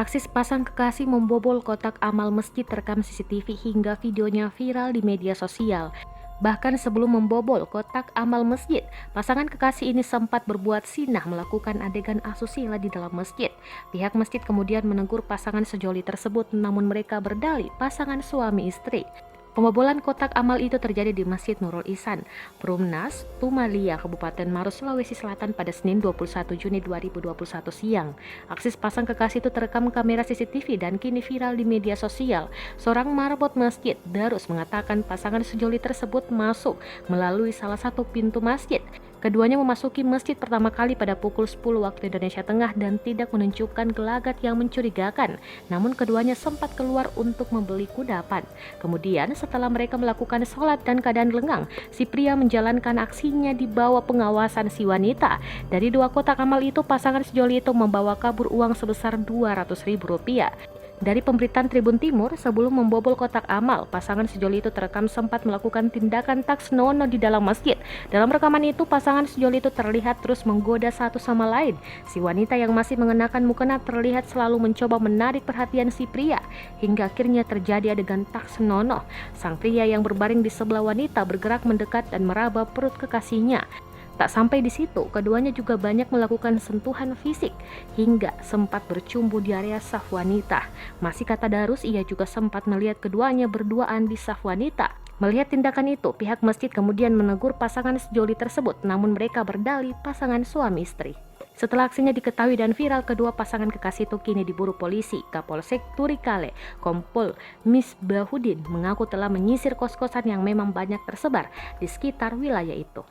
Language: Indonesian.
Aksi sepasang kekasih membobol kotak amal masjid terekam CCTV hingga videonya viral di media sosial. Bahkan sebelum membobol kotak amal masjid, pasangan kekasih ini sempat berbuat sinah melakukan adegan asusila di dalam masjid. Pihak masjid kemudian menegur pasangan sejoli tersebut, namun mereka berdalih pasangan suami istri. Pembobolan kotak amal itu terjadi di Masjid Nurul Ihsan, Perumnas, Tumalia, Kabupaten Maros, Sulawesi Selatan pada Senin 21 Juni 2021 siang. Aksi sepasang kekasih itu terekam kamera CCTV dan kini viral di media sosial. Seorang marbot masjid, Darus, mengatakan pasangan sejoli tersebut masuk melalui salah satu pintu masjid. Keduanya memasuki masjid pertama kali pada pukul 10 waktu Indonesia Tengah dan tidak menunjukkan gelagat yang mencurigakan. Namun keduanya sempat keluar untuk membeli kudapan. Kemudian setelah mereka melakukan sholat dan keadaan lengang, si pria menjalankan aksinya di bawah pengawasan si wanita. Dari dua kotak amal itu, pasangan sejoli itu membawa kabur uang sebesar Rp200.000. Dari pemberitaan Tribun Timur, sebelum membobol kotak amal, pasangan sejoli itu terekam sempat melakukan tindakan tak senonoh di dalam masjid. Dalam rekaman itu, pasangan sejoli itu terlihat terus menggoda satu sama lain. Si wanita yang masih mengenakan mukena terlihat selalu mencoba menarik perhatian si pria, hingga akhirnya terjadi adegan tak senonoh. Sang pria yang berbaring di sebelah wanita bergerak mendekat dan meraba perut kekasihnya. Tak sampai di situ, keduanya juga banyak melakukan sentuhan fisik hingga sempat bercumbu di area saf wanita. Masih kata Darus, ia juga sempat melihat keduanya berduaan di saf wanita. Melihat tindakan itu, pihak masjid kemudian menegur pasangan sejoli tersebut, namun mereka berdalih pasangan suami istri. Setelah aksinya diketahui dan viral, kedua pasangan kekasih itu kini diburu polisi. Kapolsek Turikale, Kompol Misbahudin, mengaku telah menyisir kos-kosan yang memang banyak tersebar di sekitar wilayah itu.